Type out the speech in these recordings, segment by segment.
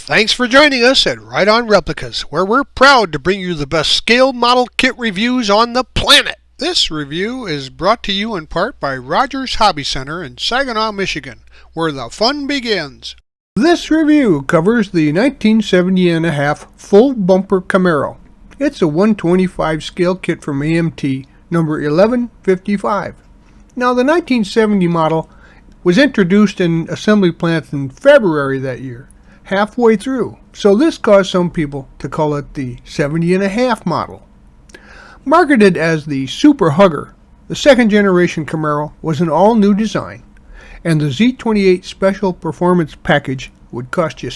Thanks for joining us at Right On Replicas, where we're proud to bring you the best scale model kit reviews on the planet. This review is brought to you in part by Rogers Hobby Center in Saginaw, Michigan, where the fun begins. This review covers the 1970.5 full bumper Camaro. It's a 125 scale kit from AMT, number 1155. Now, the 1970 model was introduced in assembly plants in February that year, halfway through, so this caused some people to call it the 70.5 model. Marketed as the Super Hugger, the second generation Camaro was an all-new design, and the Z28 Special Performance Package would cost you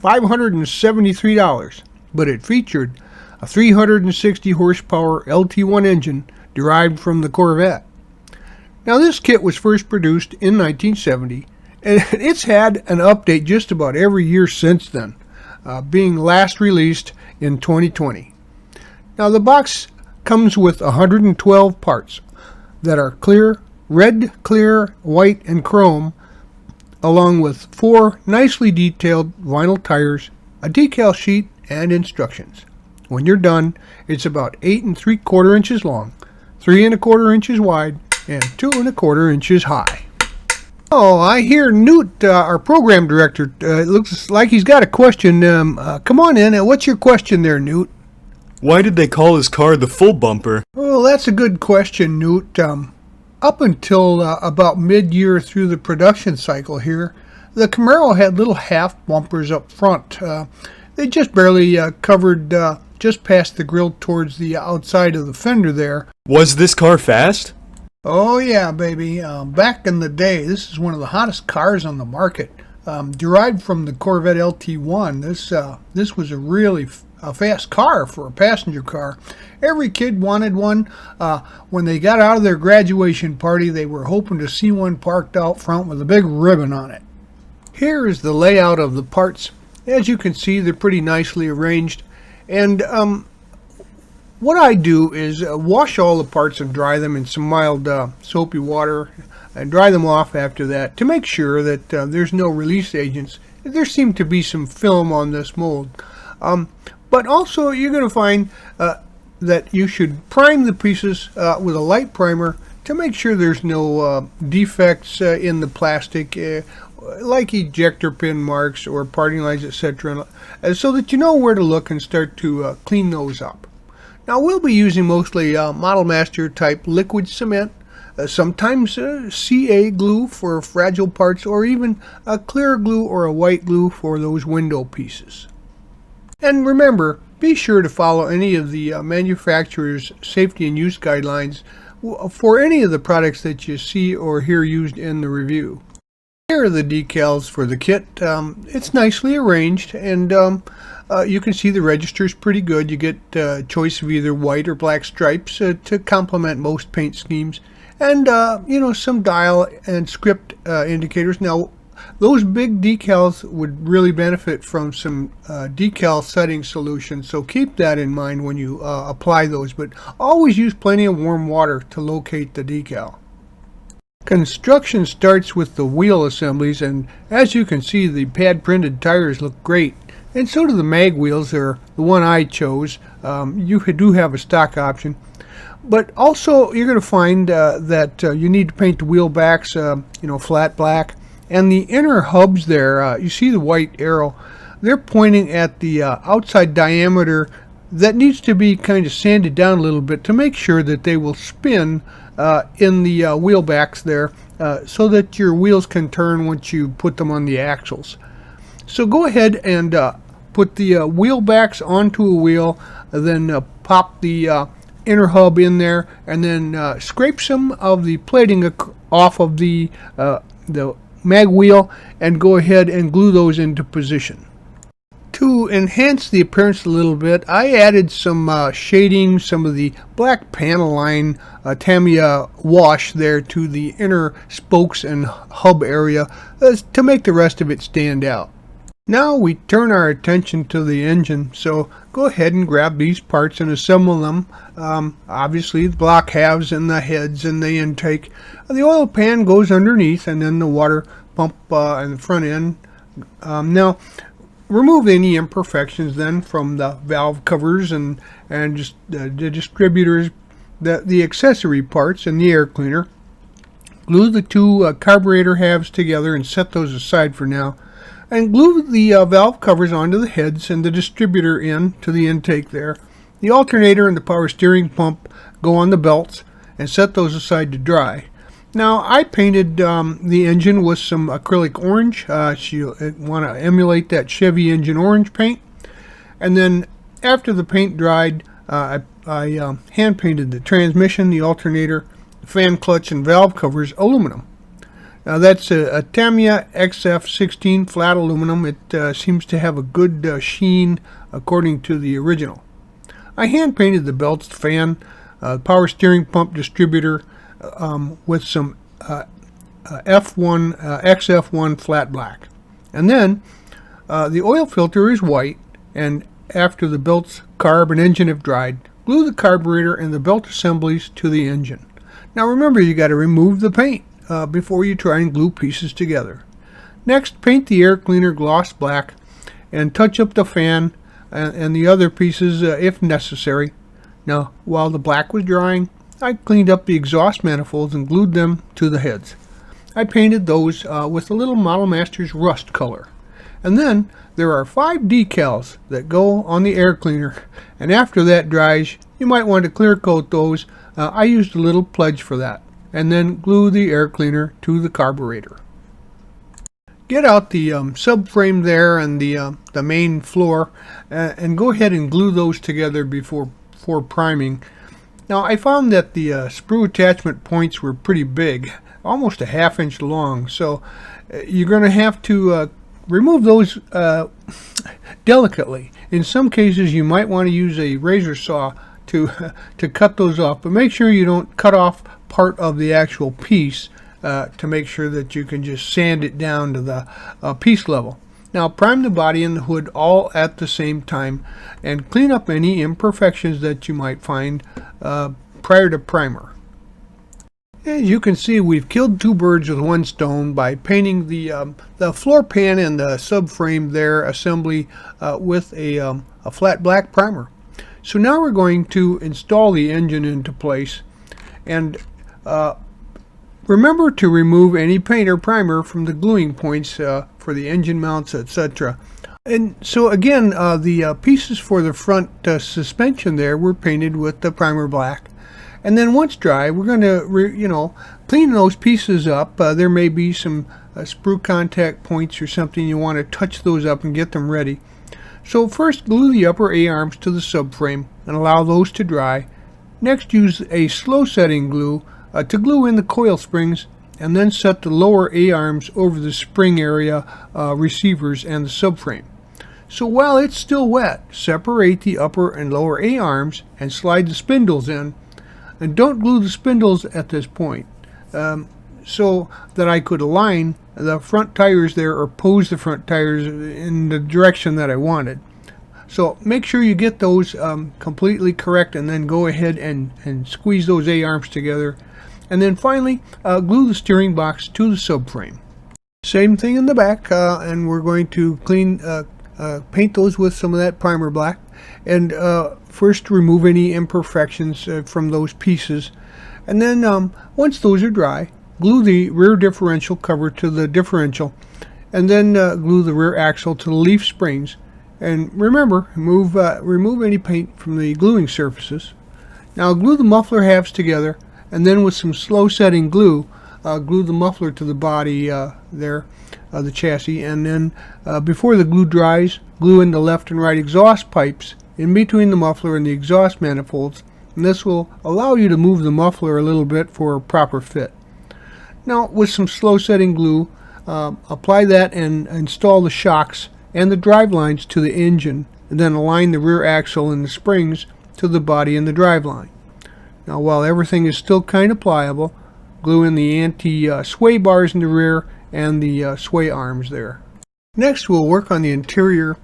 $573, but it featured a 360 horsepower LT1 engine derived from the Corvette. Now, this kit was first produced in 1970, and it's had an update just about every year since then, being last released in 2020. Now, the box comes with 112 parts that are clear, red, clear, white, and chrome, along with 4 nicely detailed vinyl tires, a decal sheet, and instructions. When you're done, it's about 8 3/4 inches long, 3 1/4 inches wide, and 2 1/4 inches high. Oh, I hear Newt, our program director, it looks like he's got a question. Come on in. What's your question there, Newt? Why did they call his car the full bumper? Well, that's a good question, Newt. Up until about mid-year through the production cycle here, the Camaro had little half bumpers up front. They just barely covered just past the grille towards the outside of the fender there. Was this car fast? Oh yeah, baby. Back in the day, this is one of the hottest cars on the market. Derived from the Corvette LT1, this was a really fast car for a passenger car. Every kid wanted one. When they got out of their graduation party, they were hoping to see one parked out front with a big ribbon on it. Here is the layout of the parts. As you can see, they're pretty nicely arranged. And what I do is wash all the parts and dry them in some mild soapy water and dry them off after that to make sure that there's no release agents. There seemed to be some film on this mold. But also you're going to find that you should prime the pieces with a light primer to make sure there's no defects in the plastic, like ejector pin marks or parting lines, etc., so that you know where to look and start to clean those up. Now, we'll be using mostly Model Master type liquid cement, sometimes CA glue for fragile parts, or even a clear glue or a white glue for those window pieces. And remember, be sure to follow any of the manufacturer's safety and use guidelines for any of the products that you see or hear used in the review. Here are the decals for the kit. It's nicely arranged, and you can see the register's pretty good. You get a choice of either white or black stripes to complement most paint schemes, and some dial and script indicators. Now, those big decals would really benefit from some decal setting solution, so keep that in mind when you apply those, but always use plenty of warm water to locate the decal. Construction starts with the wheel assemblies, and as you can see, the pad printed tires look great, and so do the mag wheels. They're the one I chose. You do have a stock option, but also you're going to find that you need to paint the wheel backs flat black, and the inner hubs there, you see the white arrow, they're pointing at the outside diameter that needs to be kind of sanded down a little bit to make sure that they will spin in the wheel backs there, so that your wheels can turn once you put them on the axles. So go ahead and put the wheel backs onto a wheel, then pop the inner hub in there, and then scrape some of the plating off of the mag wheel, and go ahead and glue those into position. To enhance the appearance a little bit, I added some shading, some of the black panel line Tamiya wash there to the inner spokes and hub area to make the rest of it stand out. Now we turn our attention to the engine, so go ahead and grab these parts and assemble them. Obviously the block halves and the heads and the intake. The oil pan goes underneath, and then the water pump in the front end. Now remove any imperfections then from the valve covers and just the distributors, the accessory parts, and the air cleaner. Glue the two carburetor halves together and set those aside for now. And glue the valve covers onto the heads and the distributor in to the intake there. The alternator and the power steering pump go on the belts and set those aside to dry. Now I painted the engine with some acrylic orange. You want to emulate that Chevy engine orange paint. And then after the paint dried, I hand painted the transmission, the alternator, the fan clutch, and valve covers aluminum. Now that's a Tamiya XF16 flat aluminum. It seems to have a good sheen according to the original. I hand painted the belts, the fan, power steering pump distributor with some XF1 flat black. And then the oil filter is white, and after the belts, carb, and engine have dried, glue the carburetor and the belt assemblies to the engine. Now remember, you got to remove the paint before you try and glue pieces together. Next, paint the air cleaner gloss black and touch up the fan and the other pieces if necessary. Now, while the black was drying, I cleaned up the exhaust manifolds and glued them to the heads. I painted those with a little Model Masters rust color. And then there are 5 decals that go on the air cleaner, and after that dries, you might want to clear coat those. I used a little pledge for that. And then glue the air cleaner to the carburetor. Get out the subframe there and the main floor and go ahead and glue those together before priming. Now I found that the sprue attachment points were pretty big, almost a ½ inch long, so you're going to have to remove those delicately. In some cases you might want to use a razor saw to cut those off, but make sure you don't cut off part of the actual piece to make sure that you can just sand it down to the piece level. Now prime the body and the hood all at the same time and clean up any imperfections that you might find prior to primer. As you can see, we've killed 2 birds with 1 stone by painting the floor pan and the subframe there assembly with a flat black primer. So now we're going to install the engine into place, and remember to remove any paint or primer from the gluing points for the engine mounts, etc. And so again, the pieces for the front suspension there were painted with the primer black. And then once dry, we're going to clean those pieces up. There may be some sprue contact points or something. You want to touch those up and get them ready. So first, glue the upper A-arms to the subframe and allow those to dry. Next, use a slow setting glue to glue in the coil springs, and then set the lower A-arms over the spring area receivers and the subframe. So while it's still wet, separate the upper and lower A-arms and slide the spindles in. And don't glue the spindles at this point, so that I could align the front tires there, or pose the front tires in the direction that I wanted. So make sure you get those completely correct, and then go ahead and squeeze those A-arms together. And then finally, glue the steering box to the subframe. Same thing in the back, and we're going to paint those with some of that primer black. And first remove any imperfections from those pieces. And then once those are dry, glue the rear differential cover to the differential, and then glue the rear axle to the leaf springs. And remember, remove any paint from the gluing surfaces. Now glue the muffler halves together, and then with some slow setting glue, glue the muffler to the body there, the chassis. And then before the glue dries, glue in the left and right exhaust pipes in between the muffler and the exhaust manifolds, and this will allow you to move the muffler a little bit for a proper fit. Now with some slow setting glue, apply that and install the shocks and the drive lines to the engine, and then align the rear axle and the springs to the body and the drive line. Now while everything is still kind of pliable, glue in the anti-sway bars in the rear and the sway arms there. Next we'll work on the interior,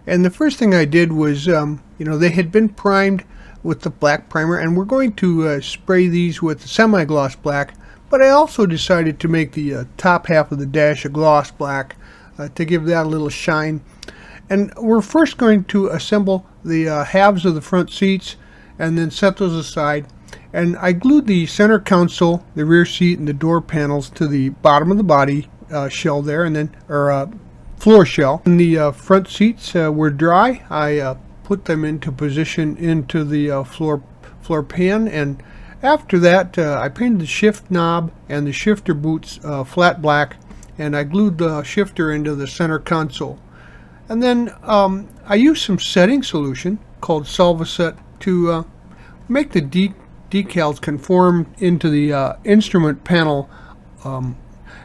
and the first thing I did was, they had been primed with the black primer, and we're going to spray these with semi-gloss black, but I also decided to make the top half of the dash a gloss black to give that a little shine. And we're first going to assemble the halves of the front seats and then set those aside. And I glued the center console, the rear seat, and the door panels to the bottom of the body shell there, and then floor shell. When the front seats were dry, I put them into position into the floor pan, and after that I painted the shift knob and the shifter boots flat black, and I glued the shifter into the center console. And then I used some setting solution called Solvaset to make the decals conform into the instrument panel.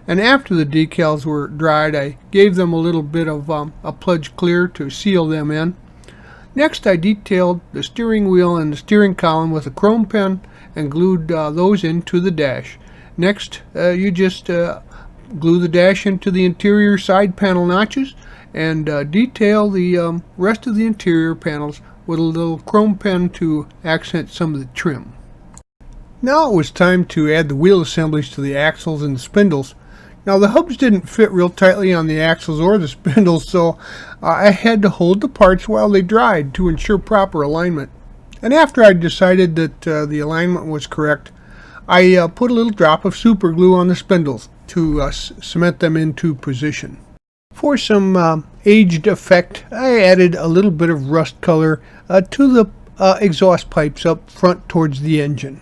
And after the decals were dried, I gave them a little bit of a Pledge Clear to seal them in. Next, I detailed the steering wheel and the steering column with a chrome pen and glued those into the dash. Next, you just glue the dash into the interior side panel notches and detail the rest of the interior panels with a little chrome pen to accent some of the trim. Now it was time to add the wheel assemblies to the axles and the spindles. Now the hubs didn't fit real tightly on the axles or the spindles, so I had to hold the parts while they dried to ensure proper alignment. And after I decided that the alignment was correct, I put a little drop of super glue on the spindles to cement them into position. For some aged effect, I added a little bit of rust color to the exhaust pipes up front towards the engine.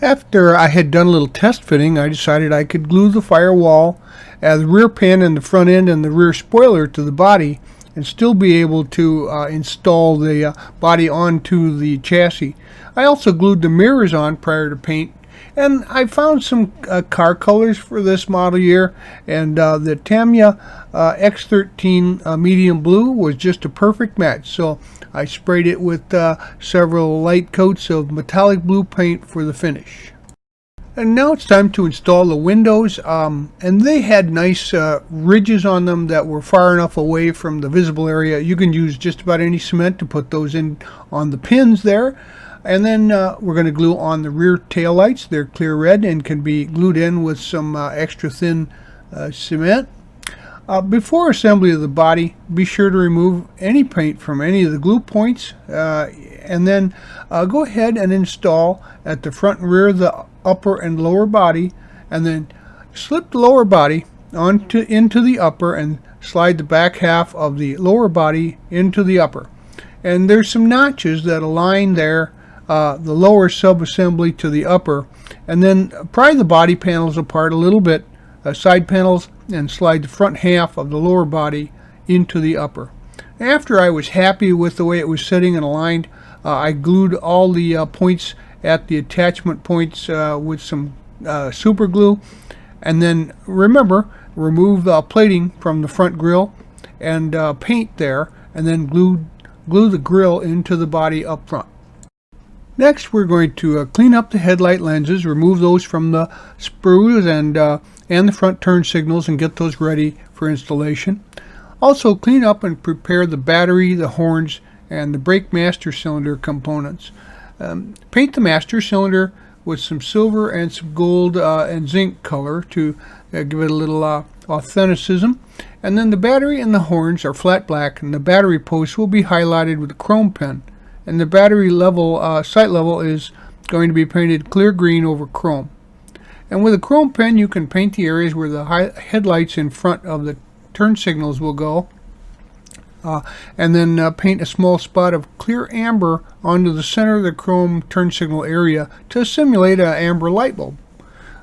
After I had done a little test fitting, I decided I could glue the firewall, the rear pan and the front end and the rear spoiler to the body and still be able to install the body onto the chassis. I also glued the mirrors on prior to paint, and I found some car colors for this model year, and the Tamiya X13 medium blue was just a perfect match, so I sprayed it with several light coats of metallic blue paint for the finish. And now it's time to install the windows, and they had nice ridges on them that were far enough away from the visible area. You can use just about any cement to put those in on the pins there. And then we're going to glue on the rear tail lights. They're clear red and can be glued in with some extra thin cement. Before assembly of the body, be sure to remove any paint from any of the glue points, and then go ahead and install at the front and rear the upper and lower body, and then slip the lower body into the upper and slide the back half of the lower body into the upper. And there's some notches that align there, the lower sub-assembly to the upper, and then pry the body panels apart a little bit, side panels, and slide the front half of the lower body into the upper. After I was happy with the way it was sitting and aligned, I glued all the points at the attachment points with some super glue, and then remove the plating from the front grille and paint there, and then glue the grille into the body up front. Next, we're going to clean up the headlight lenses, remove those from the sprues and the front turn signals, and get those ready for installation. Also, clean up and prepare the battery, the horns, and the brake master cylinder components. Paint the master cylinder with some silver and some gold and zinc color to give it a little authenticism. And then the battery and the horns are flat black, and the battery posts will be highlighted with a chrome pen. And the battery level, sight level, is going to be painted clear green over chrome. And with a chrome pen, you can paint the areas where the headlights in front of the turn signals will go, and then paint a small spot of clear amber onto the center of the chrome turn signal area to simulate an amber light bulb.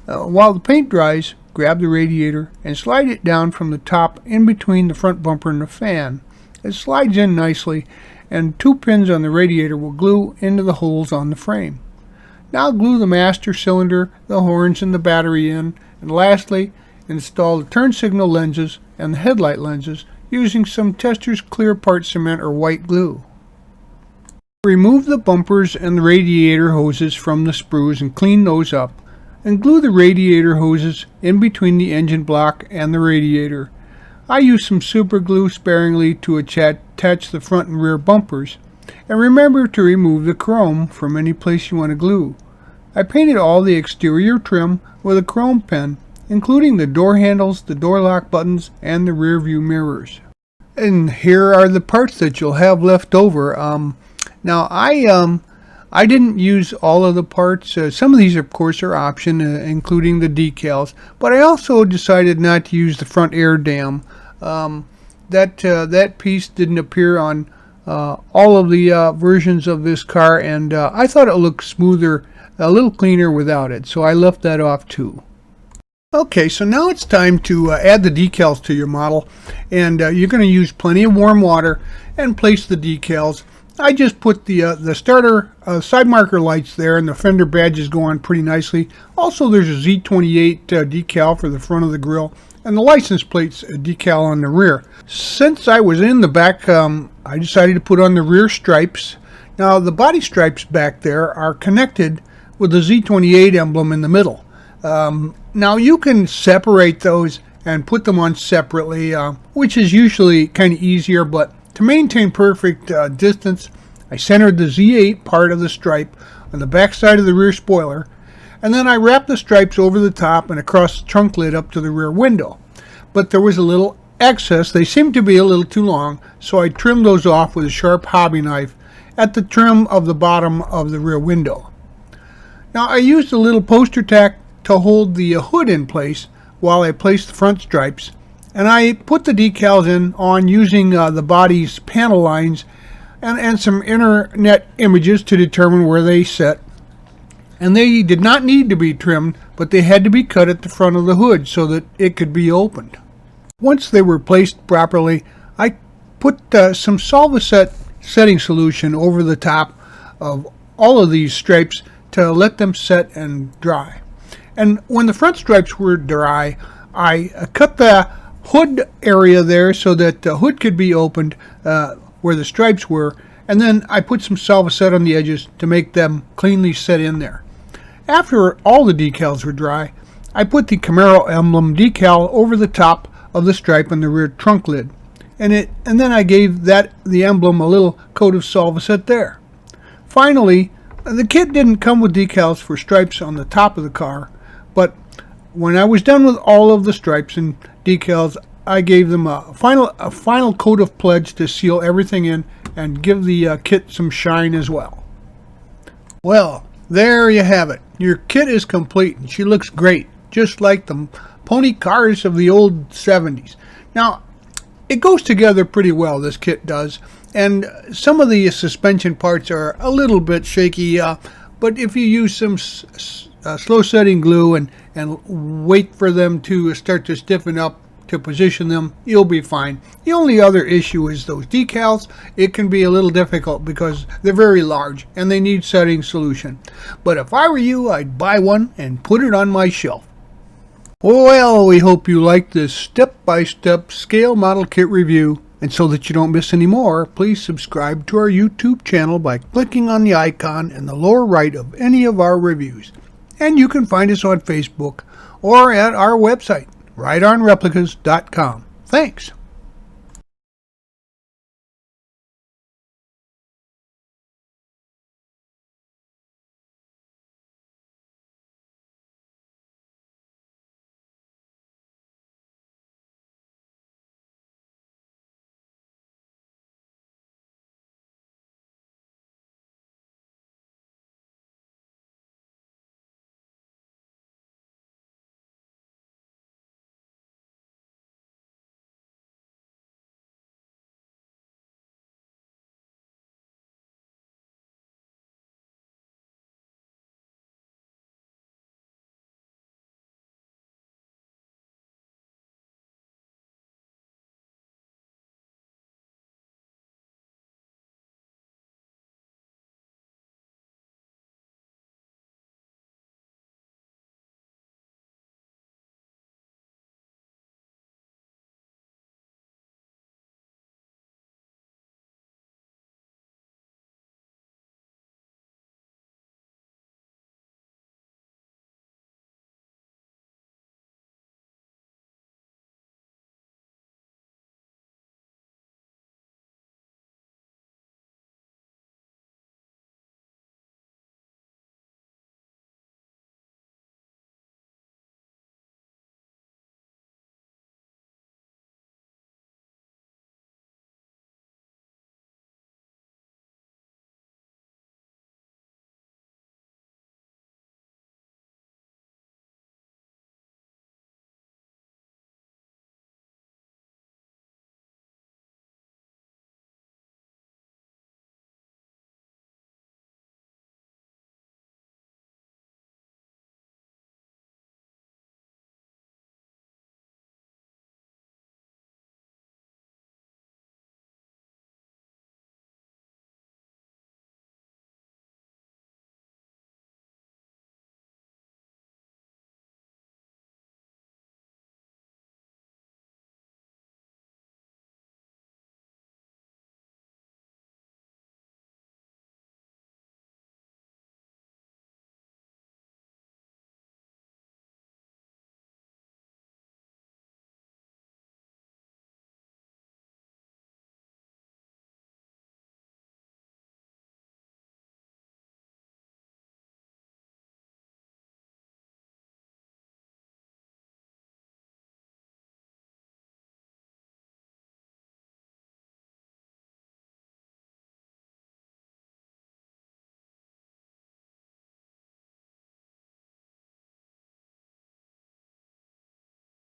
While the paint dries, grab the radiator and slide it down from the top in between the front bumper and the fan. It slides in nicely, and 2 pins on the radiator will glue into the holes on the frame. Now glue the master cylinder, the horns, and the battery in, and lastly, install the turn signal lenses and the headlight lenses using some Tester's clear part cement or white glue. Remove the bumpers and the radiator hoses from the sprues and clean those up, and glue the radiator hoses in between the engine block and the radiator. I use some super glue sparingly to attach the front and rear bumpers, and remember to remove the chrome from any place you want to glue. I painted all the exterior trim with a chrome pen, including the door handles, the door lock buttons, and the rear view mirrors. And here are the parts that you'll have left over. Now I didn't use all of the parts. Some of these, of course, are option, including the decals. But I also decided not to use the front air dam. That piece didn't appear on all of the versions of this car, and I thought it looked smoother, a little cleaner without it. So I left that off too. Okay, so now it's time to add the decals to your model, and you're going to use plenty of warm water and place the decals. I just put the starter side marker lights there, and the fender badges go on pretty nicely. Also, there's a Z28 decal for the front of the grille, and the license plate's a decal on the rear. Since I was in the back, I decided to put on the rear stripes. Now, the body stripes back there are connected with the Z28 emblem in the middle. Now you can separate those and put them on separately, which is usually kind of easier, but to maintain perfect distance, I centered the Z8 part of the stripe on the back side of the rear spoiler, and then I wrapped the stripes over the top and across the trunk lid up to the rear window. But there was a little excess. They seemed to be a little too long, so I trimmed those off with a sharp hobby knife at the trim of the bottom of the rear window. Now I used a little poster tack to hold the hood in place while I placed the front stripes, and I put the decals on using the body's panel lines and some internet images to determine where they set. And they did not need to be trimmed, but they had to be cut at the front of the hood so that it could be opened. Once they were placed properly, I put some Solvaset setting solution over the top of all of these stripes to let them set and dry. And when the front stripes were dry, I cut the hood area there so that the hood could be opened where the stripes were, and then I put some Solvaset on the edges to make them cleanly set in there. After all the decals were dry, I put the Camaro emblem decal over the top of the stripe on the rear trunk lid, and then I gave the emblem a little coat of Solvaset there. Finally, the kit didn't come with decals for stripes on the top of the car, but when I was done with all of the stripes and decals, I gave them a final coat of pledge to seal everything in and give the kit some shine as well. Well, there you have it. Your kit is complete, and she looks great, just like the pony cars of the old 70s. Now, it goes together pretty well, this kit does, and some of the suspension parts are a little bit shaky, but if you use some slow setting glue and wait for them to start to stiffen up to position them, you'll be fine. The only other issue is those decals. It can be a little difficult because they're very large and they need setting solution. But if I were you, I'd buy one and put it on my shelf. Well, we hope you liked this step-by-step scale model kit review. And so that you don't miss any more, please subscribe to our YouTube channel by clicking on the icon in the lower right of any of our reviews. And you can find us on Facebook or at our website, rightonreplicas.com. Thanks.